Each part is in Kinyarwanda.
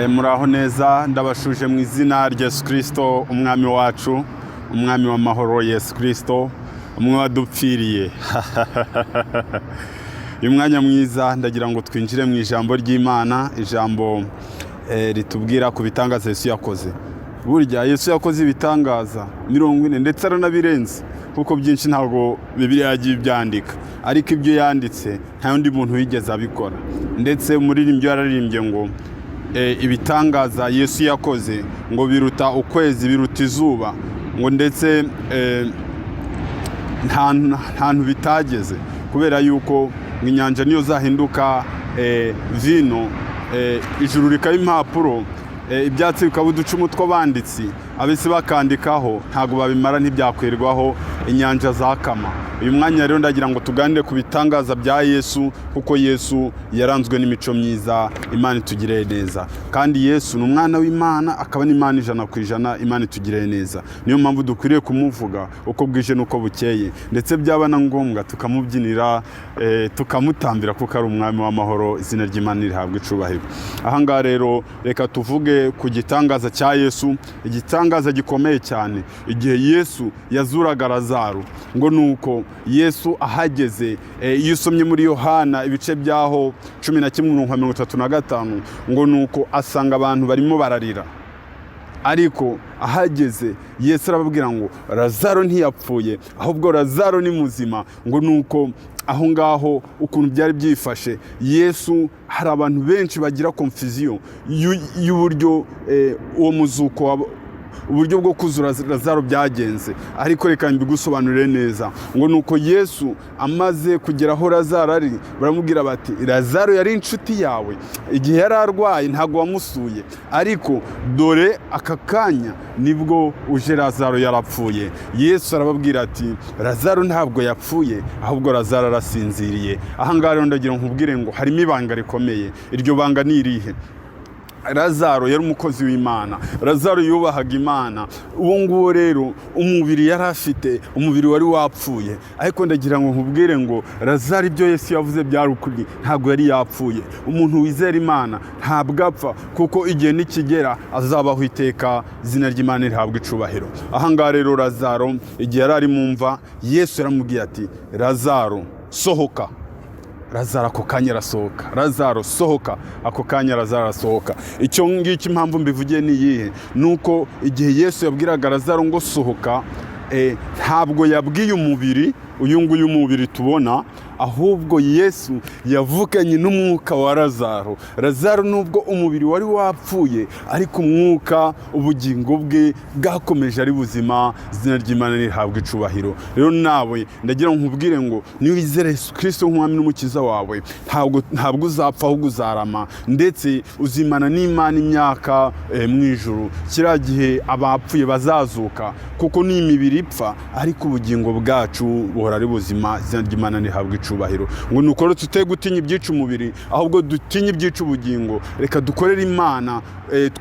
Muraho neza ndabashuje mu izina rya Yesu Kristo umwami wacu, umwami w'amahoro Yesu Kristo, umwe wadupfiriye. Uyu mwanya mwiza ndagira ngo twinjire mu ijambo ry'Imana, ijambo ritubwira ku bitangaza Yesu yakoze. Burya Yesu yakoze ibitangaza 40 ndetse aranabirenze, kuko byinshi ntabwo Bibiliya yagiye ibyandika, ariko ibyo yanditse nta wundi muntu wigeze abikora. Ndetse umuririmbyi yararirimbye ngo ibitangaza Yesu yakoze ngo biruta ukwezi, biruta izuba, ngo ndetse ntantu bitageze, kubera yuko inyanja niyo zahinduka vino, ijuru rikaba impapuro, ibyatsi bikaba uducumu tw'abanditsi, abisi bakandikaho ntabwo babimara ntibyakwerwaho inyanja zakama. Uyu mwanya rero ndagira ngo tuganire ku bitangaza bya Yesu, kuko Yesu yaranzwe n'imico myiza. Imana itugirire neza, kandi Yesu ni umwana w'Imana, akaba n'Imana 100%. Imana itugirire neza, niyo mpamvu dukwiriye kumuvuga uko bwije nuko bukeye, ndetse byaba na ngombwa tukamubyinira, tukamutambira, kuko ari umwami w'amahoro. Izina ry'Imana rihabwa icubahiro. Aha ngaha rero reka tuvuge ku gitangaza cya Yesu, igitangaza gikomeye cyane, igihe Yesu yazuraga Lazaro. Ngo nuko Yesu ahageze, iyo usomye muri Yohana ibice byaho 11:35, ngo nuko asanga abantu barimo bararira, ariko ahageze Yesu arababwira ngo Lazaro ntiyapfuye, ahubwo Lazaro ni muzima. ngo nuko aho ngaho ukuntu byari byifashe, Yesu hari abantu benshi bagira confusion y'uburyo uwo muzuko, uburyo bwo kuzura Lazaro byagenze, ariko reka mbigusobanurire neza. ngo nuko Yesu amaze kugera aho Lazaro ari, baramubwira bati Lazaro yari inshuti yawe, igihe yari arwaye ntabwo wamusuye, ariko dore aka kanya nibwo uje Lazaro yarapfuye. Yesu arababwira ati Lazaro ntabwo yapfuye, ahubwo Lazaro arasinziriye. Aha ngaha rero ndagira ngo nkubwire ngo harimo ibanga rikomeye. Iryo banga ni irihe? Lazaro yari umukozi w'Imana, Lazaro yubahaga Imana. Uwo nguwo rero umubiri yari afite, umubiri wari wapfuye, ariko ndagira ngo nkubwire ngo Lazaro ibyo Yesu yavuze byari ukuri, ntabwo yari yapfuye. Umuntu wizera Imana ntabwo apfa, kuko igihe nikigera azabaho iteka. Izina ry'Imana rihabwa icubahiro. Aha ngaha rero Lazaro igihe yari ari mu mva, Yesu yaramubwiye ati Lazaro sohoka. Lazaro ako kanya arasohoka. Lazaro sohoka. Ako kanya Lazaro arasohoka. Icyo ngiki impamvu mbivugiye ni iyihe? Nuko igihe Yesu yabwiraga Lazaro ngo sohoka, ntabwo yabwiye umubiri, uyu nguyu umubiri tubona, ahubwo Yesu yavuganye n'umwuka wa Lazaro. Lazaro nubwo umubiri wari wapfuye, ariko umwuka, ubugingo bwe bwakomeje ari buzima. Izina ry'Imana rihabwa icubahiro. Rero nawe ndagira ngo nkubwire ngo niba wizera Yesu Kristo nk'umwami n'umukiza wawe, ntabwo uzapfa, ahubwo uzarama, ndetse uzimana n'Imana imyaka mu ijuru. Kiriya gihe abapfuye bazazuka, kuko ni imibiri ipfa, ariko ubugingo bwacu buhora ari buzima. Izina ry'Imana rihabwa icubahiro. ngo nuko tuteye gutinya ibyica umubiri, ahubwo dutinye ibyica ubugingo. Reka dukorere Imana,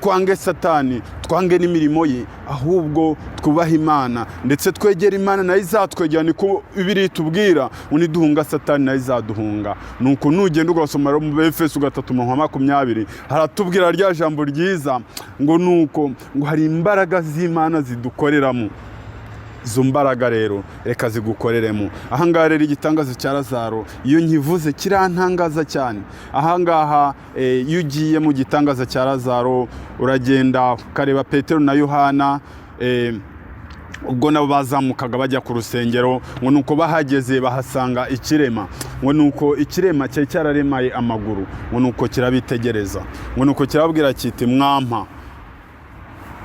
twange Satani, twange n'imirimo ye, ahubwo twubahe Imana, ndetse twegera Imana nayo izatwegera. niko Bibiliya itubwira, uniduhunga Satani nayo izaduhunga. nuko nugenda ugasoma mu Efeso 3:20, haratubwira rya jambo ryiza ngo nuko ngo hari imbaraga z'Imana zidukoreramo. Izo mbaraga rero reka zigukoreremo. Aha ngaha rero igitangaza cya Lazaro iyo nkivuze kirantangaza cyane. Aha ngaha iyo ugiye mu gitangaza cya Lazaro, uragenda ukareba Petero na Yohana, ubwo nabo bazamukaga bajya ku rusengero. ngo nuko bahageze bahasanga ikirema. ngo nuko ikirema cyari cyararemaye amaguru. ngo nuko kirabitegereza. ngo nuko kirababwira kiti mwampa.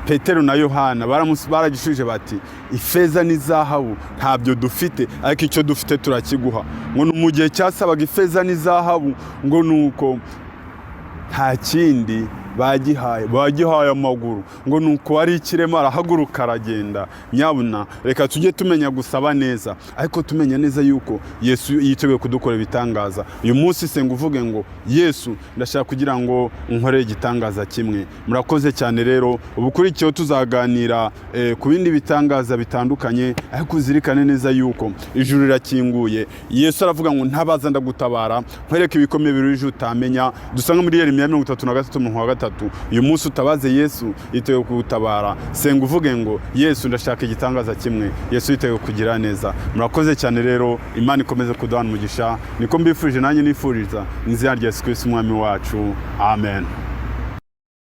Petero na Yohana baragishuje bati ifeza n'izahabu ntabyo dufite, ariko icyo dufite turakiguha. ngo mu gihe cyasabaga ifeza n'izahabu, ngo nuko nta kindi bagihaye amaguru. ngo nuko ari ikirema, arahaguruka aragenda. nyabuna reka tujye tumenya gusaba neza, ariko tumenya neza yuko Yesu yiteguye kudukora ibitangaza. uyu munsi senga uvuge ngo Yesu ndashaka kugira ngo unkorere igitangaza kimwe. Murakoze cyane rero. ubukurikiyeho tuzaganira ku bindi bitangaza bitandukanye, ariko uzirikane neza yuko ijuru rirakinguye. Yesu aravuga ngo ntabaza ndagutabara, nkwereke ibikomeye biruje utamenya. dusanga muri Yeremiya 33:3 gatatu, uyu munsi utabaze Yesu yiteguye kugutabara. Senga uvuge ngo Yesu ndashaka igitangaza kimwe, Yesu yiteguye kugira neza. Murakoze cyane rero, Imana ikomeze kuduhana umugisha, niko mbifurije nanjye nifuriza, n'izina rya Yesu Kristo umwami wacu, amen.